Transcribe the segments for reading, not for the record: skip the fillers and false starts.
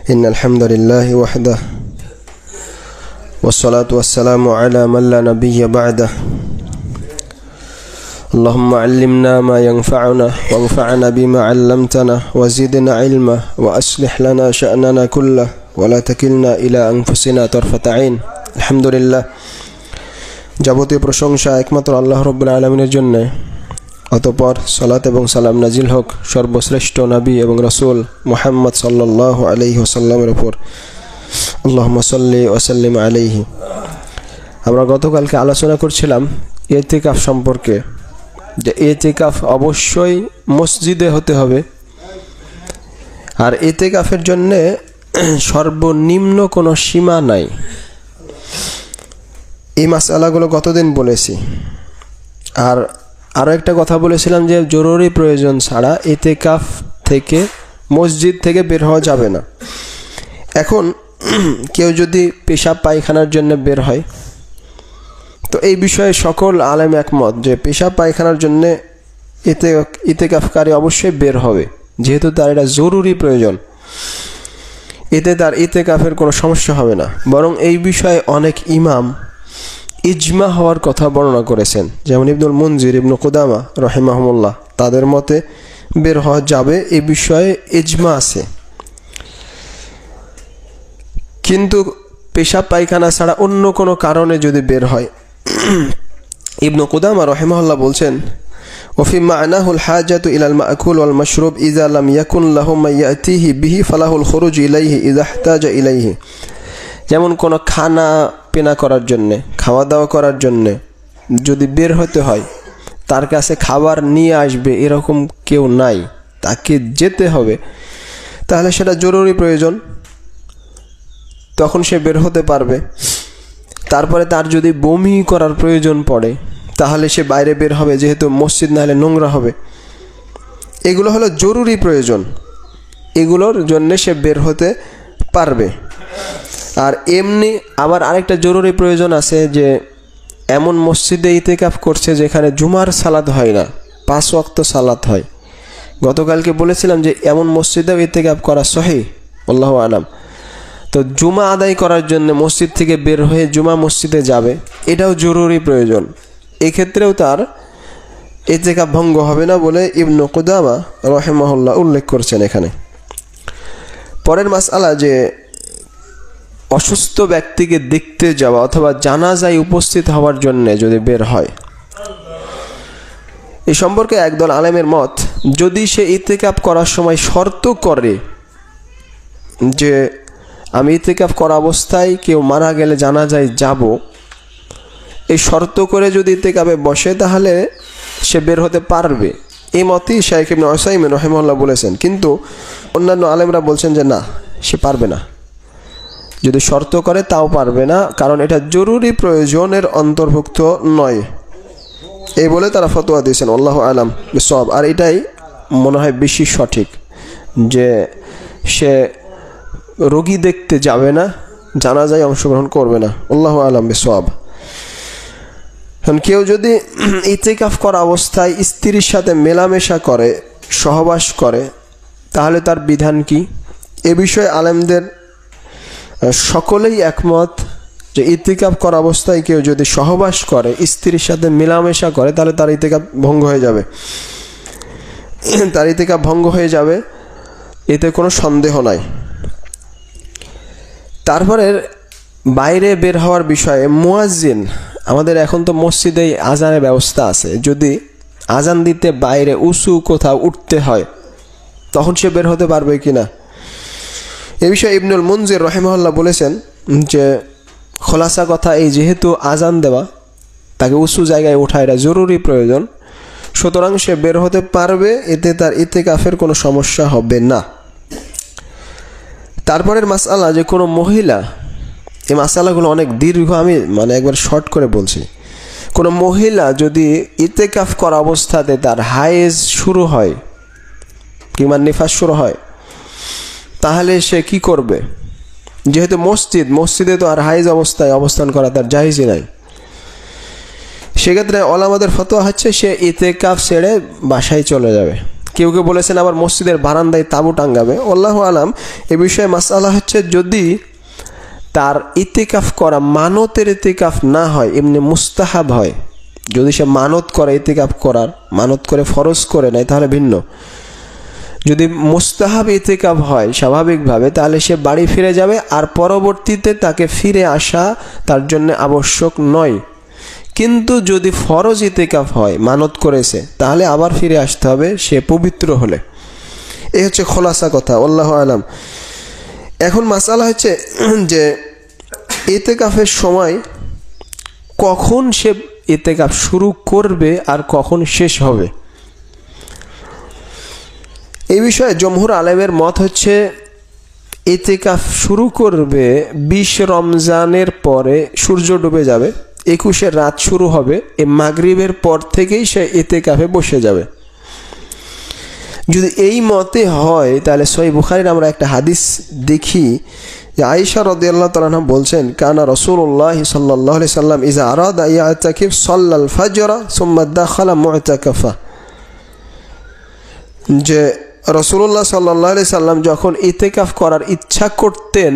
إن الحمد لله وحده والصلاة والسلام على من لا نبي بعده اللهم علمنا ما ينفعنا وانفعنا بما علمتنا وزدنا علما وأصلح لنا شأننا كله ولا تكلنا إلى أنفسنا طرفة عين الحمد لله যাবতীয় প্রশংসা একমাত্র আল্লাহ রাব্বুল আলামিনের জন্য। অতঃপর সালাত এবং সালাম নাজিল হোক সর্বশ্রেষ্ঠ নবী এবং রাসূল মুহাম্মদ সাল্লাল্লাহু আলাইহি ওয়াসাল্লামের উপর। আল্লাহুম্মা সাল্লি ওয়া সাল্লিম আলাইহি। আমরা গতকালকে আলোচনা করছিলাম ইতিকাফ সম্পর্কে, যে ইতিকাফ অবশ্যই মসজিদে হতে হবে, আর ইতিকাফের জন্য সর্বনিম্ন কোনো সীমা নাই। এই মাসআলাগুলো গতদিন বলেছি। আর আরও একটা কথা বলেছিলাম যে জরুরি প্রয়োজন ছাড়া ইতিকাফ থেকে মসজিদ থেকে বের হওয়া যাবে না। এখন কেউ যদি পেশাব পায়খানার জন্য বের হয়, তো এই বিষয়ে সকল আলেম একমত যে পেশাব পায়খানার জন্য ইতিকাফকারী অবশ্যই বের হবে, যেহেতু তার এটা জরুরি প্রয়োজন। এতে তার ইতিকাফের কোনো সমস্যা হবে না। বরং এই বিষয়ে অনেক ইমাম ইজমা হওয়ার কথা বর্ণনা করেছেন, যেমন ইবনুল মুনজির, ইবনু কুদামা রাহিমাহুমুল্লাহ, তাদের মতে বের হওয়া যাবে, এই বিষয়ে ইজমা আছে। কিন্তু পেশাব পায়খানা ছাড়া অন্য কোনো কারণে যদি বের হয়, ইবনু কুদামা রাহিমাহুল্লাহ বলছেন ওফি মা'নাহুল হাজাতু ইলাল মা'কুল ওয়াল মাশরুব ইযা লাম ইয়াকুন লাহুম মা ইয়াতিহি বিহি ফালাহুল খুরুজ ইলাইহি ইযা ইহতাজা ইলাইহি। যেমন কোনো খানা পেনা করার জন্যে, খাওয়া দাওয়া করার জন্যে যদি বের হতে হয়, তার কাছে খাবার নিয়ে আসবে এরকম কেউ নাই, তাকে যেতে হবে, তাহলে সেটা জরুরি প্রয়োজন, তখন সে বের হতে পারবে। তারপরে তার যদি বমি করার প্রয়োজন পড়ে, তাহলে সে বাইরে বের হবে, যেহেতু মসজিদ না হলে নোংরা হবে। এগুলো হলো জরুরি প্রয়োজন, এগুলোর জন্যে সে বের হতে পারবে। আর এমনি আবার আরেকটা জরুরি প্রয়োজন আছে, যে এমন মসজিদে ইতিকাফ করছে যেখানে জুমার সালাত হয় না, 5 ওয়াক্ত সালাত হয়। গতকালকে বলেছিলাম যে এমন মসজিদেও ইতিকাফ করা সহিহ, আল্লাহু আলাম। তো জুমা আদায় করার জন্য মসজিদ থেকে বের হয়ে জুমা মসজিদে যাবে, এটাও জরুরি প্রয়োজন। এক্ষেত্রেও তার ইতিকাফ ভঙ্গ হবে না বলে ইবনু কুদামা রাহিমাহুল্লাহ উল্লেখ করছেন এখানে। পরের মাসআলা, যে অসুস্থ ব্যক্তিকে দেখতে যাওয়া অথবা জানাজায় উপস্থিত হওয়ার জন্য যদি বের হয়, এই সম্পর্কে একদল আলেমের মত, যদি সে ইতিকাফ করার সময় শর্ত করে যে আমি ইতিকাফ করা অবস্থায় কেউ মারা গেলে জানাজায় যাব, এই শর্ত করে যদি ইতিকাফে বসে, তাহলে সে বের হতে পারবে। এই মতই শাইখ ইবনে উসাইমিন রাহিমাহুল্লাহ বলেছেন। কিন্তু অন্যান্য আলেমরা বলছেন যে না, সে পারবে না। যদি শর্ত করে তাও পারবে না, কারণ এটা জরুরি প্রয়োজনের অন্তর্ভুক্ত নয়, এই বলে তারা ফতোয়া দিয়েছেন। আল্লাহু আলাম বিসওয়াব। আর এটাই মনে হয় বেশি সঠিক, যে সে রোগী দেখতে যাবে না, জানাজায় অংশগ্রহণ করবে না। আল্লাহু আলাম বিসওয়াব। কেউ যদি ইতিকাফ করা অবস্থায় স্ত্রীর সাথে মেলামেশা করে, সহবাস করে, তাহলে তার বিধান কি? এ বিষয়ে আলেমদের সকলেই একমত যে ইতিকাফ করা অবস্থায় কেউ যদি সহবাস করে, স্ত্রীর সাথে মেলামেশা করে, তাহলে তার ইতিকাফ ভঙ্গ হয়ে যাবে, তার ইতিকাফ ভঙ্গ হয়ে যাবে, এতে কোনো সন্দেহ নাই। তারপরে বাইরে বের হওয়ার বিষয়ে মুয়াজ্জিন, আমাদের এখন তো মসজিদেই আজানের ব্যবস্থা আছে, যদি আজান দিতে বাইরে উঁচু কোথাও উঠতে হয়, তখন সে বের হতে পারবে কিনা? এ বিষয়ে ইবনুল মুনজির রাহিমাহুল্লাহ বলেছেন যে খোলাসা কথা এই, যেহেতু আজান দেওয়া, তাকে উঁচু জায়গায় ওঠা এটা জরুরি প্রয়োজন, সুতরাং সে বের হতে পারবে, এতে তার ইতিকাফের কোনো সমস্যা হবে না। তারপরের মাসআলা, যে কোনো মহিলা, এই মাসআলাগুলো অনেক দীর্ঘ, আমি একবার শর্ট করে বলছি। কোনো মহিলা যদি ইতিকাফ করা অবস্থাতে তার হায়েজ শুরু হয় কিংবা নিফাস শুরু হয়, তাহলে সে কি করবে? যেহেতু মসজিদে তো আর হায়েজ অবস্থায় অবস্থান করা তার জায়েজই নাই, সেক্ষেত্রে ওলামাদের ফতোয়া হচ্ছে সে ইতিকাফ ছেড়ে বাসায় চলে যাবে, কেউ কেউ বলেছেন আবার মসজিদের বারান্দায় তাঁবু টাঙ্গাবে। আল্লাহু আলাম। এ বিষয়ে মাসআলা হচ্ছে, যদি তার ইতিকাফ করা মানতের ইতিকাফ না হয়, এমনি মুস্তাহাব হয়, যদি সে মানত করে ইতিকাফ করার, মানত করে ফরজ করে নেয় তাহলে ভিন্ন। যদি মুস্তাহাব ইতিকাফ হয় স্বাভাবিকভাবে, তাহলে সে বাড়ি ফিরে যাবে, আর পরবর্তীতে তাকে ফিরে আসা তার জন্য আবশ্যক নয়। কিন্তু যদি ফরজ ইতিকাফ হয়, মানত করেছে, তাহলে আবার ফিরে আসতে হবে সে পবিত্র হলে। এই হচ্ছে খোলাসা কথা। আল্লাহু আলাম। এখন মাসআলা হচ্ছে যে ইতিকাফের সময় কখন সে ইতিকাফ শুরু করবে আর কখন শেষ হবে। এই বিষয়ে জমহুর আলেমের মত হচ্ছে, ইতিকাফ শুরু করবে 20 রমজানের পরে, সূর্য ডুবে যাবে, 21 রাত শুরু হবে, এই মাগরিবের পর থেকেই সে ইতিকাফে বসে যাবে। যদি এই মতে হয়, তাহলে সহিহ বুখারীর আমরা একটা হাদিস দেখি যে আয়েশা রাদিয়াল্লাহু তাআলা আনহা বলছেন, কানা রাসূলুল্লাহ সাল্লাল্লাহু আলাইহি সাল্লাম ইযা আরাদা ইয়াতাকিফ সাল্লাল ফাজর সুম্মা দাখালা মু'তাকাফা, যে রাসূলুল্লাহ সাল্লাল্লাহু আলাইহি সাল্লাম যখন ইতিকাফ করার ইচ্ছা করতেন,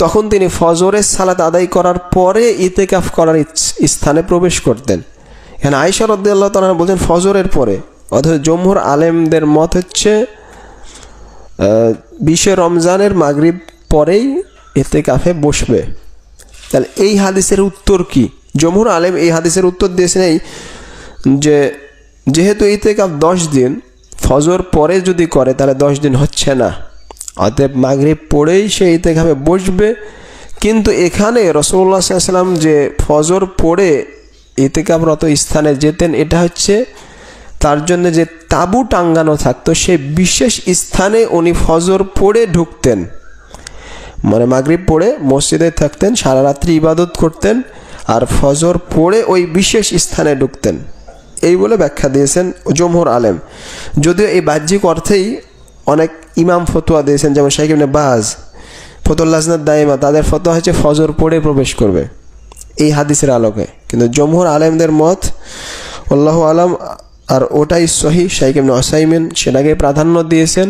তখন তিনি ফজরের সালাত আদায় করার পরে ইতিকাফ করার স্থানে প্রবেশ করতেন। এখানে আয়েশা রাদিয়াল্লাহু তাআলা বলেন ফজরের পরে, অথচ জমহুর আলেমদের মত হচ্ছে 20 রমজানের মাগরিব পরেই ইতিকাফে বসবে। তাহলে এই হাদিসের উত্তর কি? জমহুর আলেম এই হাদিসের উত্তর দিয়েছেন এই যে, যেহেতু ইতিকাফ 10 দিন, ফজর পরে যদি করে তাহলে 10 দিন হচ্ছে না, অতএব মাগরিব পড়েই সে ইতিকাফে বসবে। কিন্তু এখানে রাসূলুল্লাহ সাল্লাল্লাহু আলাইহি ওয়াসাল্লাম যে ফজর পড়ে ইতিকাফরত স্থানে যেতেন, এটা হচ্ছে তার জন্য যে তাঁবু টাঙ্গানো থাকতো, সেই বিশেষ স্থানে উনি ফজর পড়ে ঢুকতেন, মানে মাগরিব পড়ে মসজিদে থাকতেন, সারা রাত্রি ইবাদত করতেন, আর ফজর পড়ে ওই বিশেষ স্থানে ঢুকতেন। এই বলে ব্যাখ্যা দিয়েছেন জমহুর আলেম। যদিও এই বাহ্যিক অর্থেই অনেক ইমাম ফতোয়া দিয়েছেন, যেমন শাইখ ইবনে বাজ, ফতোয়া লাজনাত দাইমা, তাদের ফতোয়া হচ্ছে ফজর পড়ে প্রবেশ করবে এই হাদিসের আলোকে। কিন্তু জমহুর আলেমদের মত আল্লাহু আলাম, আর ওটাই সহিহ। শাইখ ইবনে উসাইমিন সেটাকে প্রাধান্য দিয়েছেন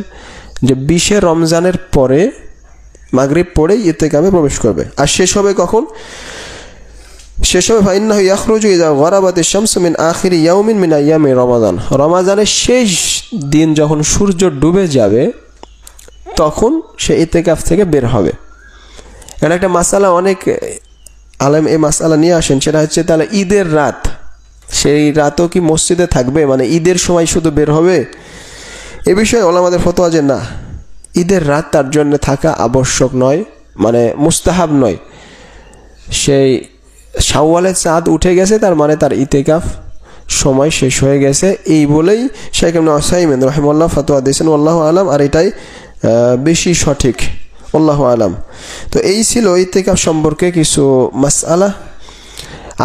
যে 20 রমজানের পরে মাগরিব পড়েই ইতিকাফে প্রবেশ করবে। আর শেষ হবে কখন? শেষ হবে ফাইন্নাহু ইয়াখরুজু ইযা গরাবাতিশ শামসু মিন আখিরি ইয়াউমিন মিন আইয়ামি রমাদান, রমাদানের শেষ দিন যখন সূর্য ডুবে যাবে তখন সে ইতিকাফ থেকে বের হবে। এটা একটা মাসালা, অনেক আলেম এই মাসালা নিয়ে আসেন, সেটা হচ্ছে তাহলে ঈদের রাত, সেই রাতও কি মসজিদে থাকবে, মানে ঈদের সময় শুধু বের হবে? এ বিষয়ে ওলামাদের ফতোয়া যে না, ঈদের রাত তার জন্য থাকা আবশ্যক নয়, মানে মুস্তাহাব নয়। সেই শাওয়ালের চাঁদ উঠে গেছে, তার মানে তার ইতিকাফ সময় শেষ হয়ে গেছে, এই বলেই শাইখ ইবনে উসাইমিন রাহিমাহুল্লাহ ফতোয়া দিয়েছেন। আল্লাহু আলাম। আর এটাই বেশি সঠিক। আল্লাহু আলাম। তো এই ছিল ইতিকাফ সম্পর্কে কিছু মাসআলা।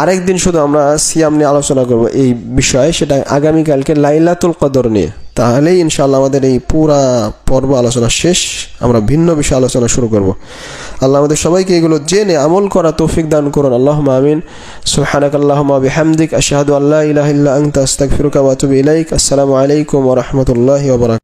আরেকদিন শুধু আমরা সিয়াম নিয়ে আলোচনা করব এই বিষয়ে, সেটা আগামীকালকে লাইলাতুল কদর নিয়ে। তাহলেই ইনশাআল্লাহ আমাদের এই পুরা পর্ব আলোচনা শেষ, আমরা ভিন্ন বিষয়ে আলোচনা শুরু করব। আল্লাহ আমাদের সবাইকে এগুলো জেনে আমল করা তৌফিক দান করুন। আল্লাহুম্মা আমিন। সুবহানাকাল্লাহুম্মা ওয়া বিহামদিক, আশহাদু আল্লা ইলাহা ইল্লা আনতা, আস্তাগফিরুকা ওয়া আতুবু ইলাইক। আসসালামু আলাইকুম ওয়া রাহমাতুল্লাহি ওয়া বারাকাতুহু।